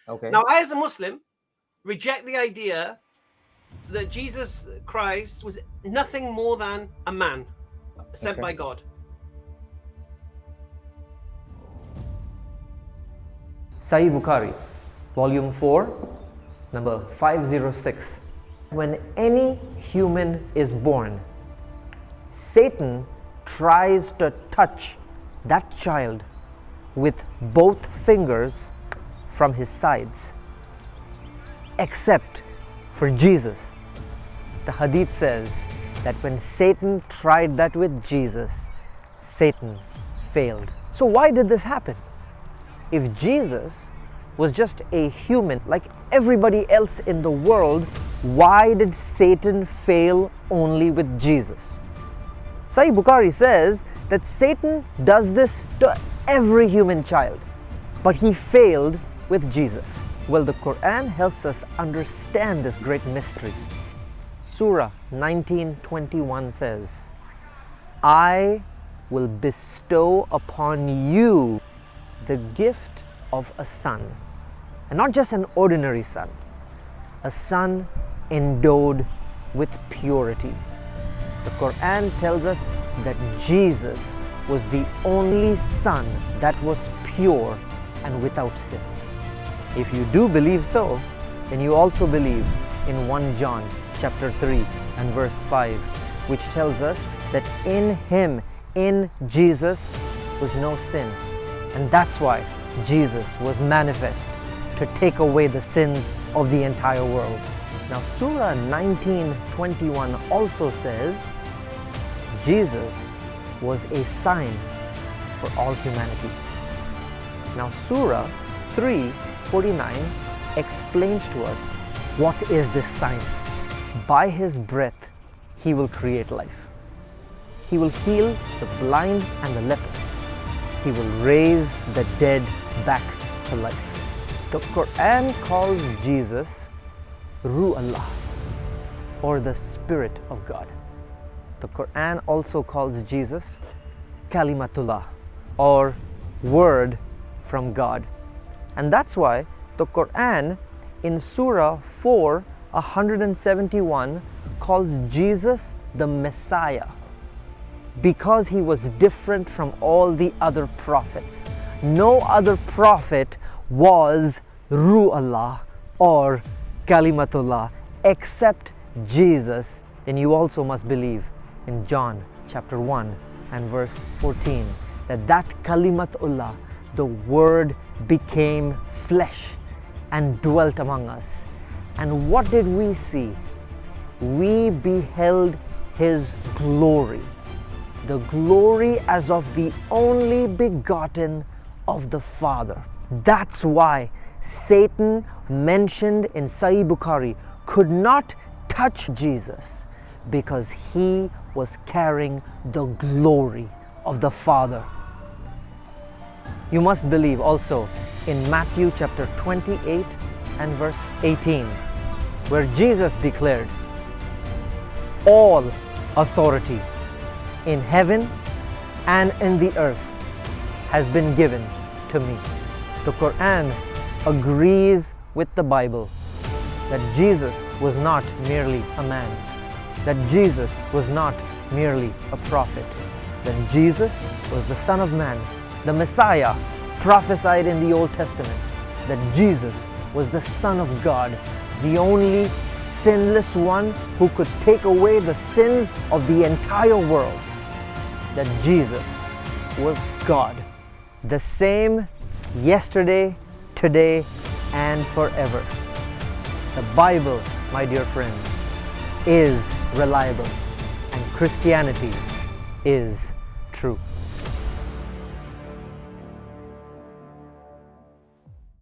Okay. Now, I, as a Muslim, reject the idea that Jesus Christ was nothing more than a man sent Okay. by God. Sahih Bukhari, volume 4, number 506. When any human is born, Satan tries to touch that child with both fingers from his sides, except for Jesus. The hadith says that when Satan tried that with Jesus, Satan failed. So why did this happen? If Jesus was just a human like everybody else in the world, why did Satan fail only with Jesus? Sahih Bukhari says that Satan does this to every human child, but he failed with Jesus. Well, the Quran helps us understand this great mystery. Surah 19:21 says, I will bestow upon you the gift of a son, and not just an ordinary son, a son endowed with purity. The Quran tells us that Jesus was the only son that was pure and without sin. If you do believe so, then you also believe in 1 John chapter 3 and verse 5, which tells us that in him, in Jesus, was no sin. And that's why Jesus was manifest to take away the sins of the entire world. Now, Surah 19:21 also says Jesus was a sign for all humanity. Now, Surah 3:49 explains to us what is this sign. By his breath, he will create life. He will heal the blind and the lepers. He will raise the dead back to life. The Quran calls Jesus Ruh Allah, or the Spirit of God. The Quran also calls Jesus Kalimatullah, or Word from God. And that's why the Quran in Surah 4:171 calls Jesus the Messiah, because he was different from all the other prophets. No other prophet was Ruh Allah or Kalimatullah except Jesus. Then you also must believe in John chapter 1 and verse 14 that Kalimatullah, the Word, became flesh and dwelt among us. And what did we see? We beheld his glory, the glory as of the only begotten of the Father. That's why Satan, mentioned in Sahih Bukhari, could not touch Jesus, because he was carrying the glory of the Father. You must believe also in Matthew chapter 28 and verse 18, where Jesus declared, all authority in heaven and in the earth has been given to me. The Quran agrees with the Bible that Jesus was not merely a man, that Jesus was not merely a prophet, that Jesus was the Son of Man, the Messiah prophesied in the Old Testament, that Jesus was the Son of God, the only sinless one who could take away the sins of the entire world, that Jesus was God, the same yesterday, today, and forever. The Bible, my dear friends, is reliable, and Christianity is true.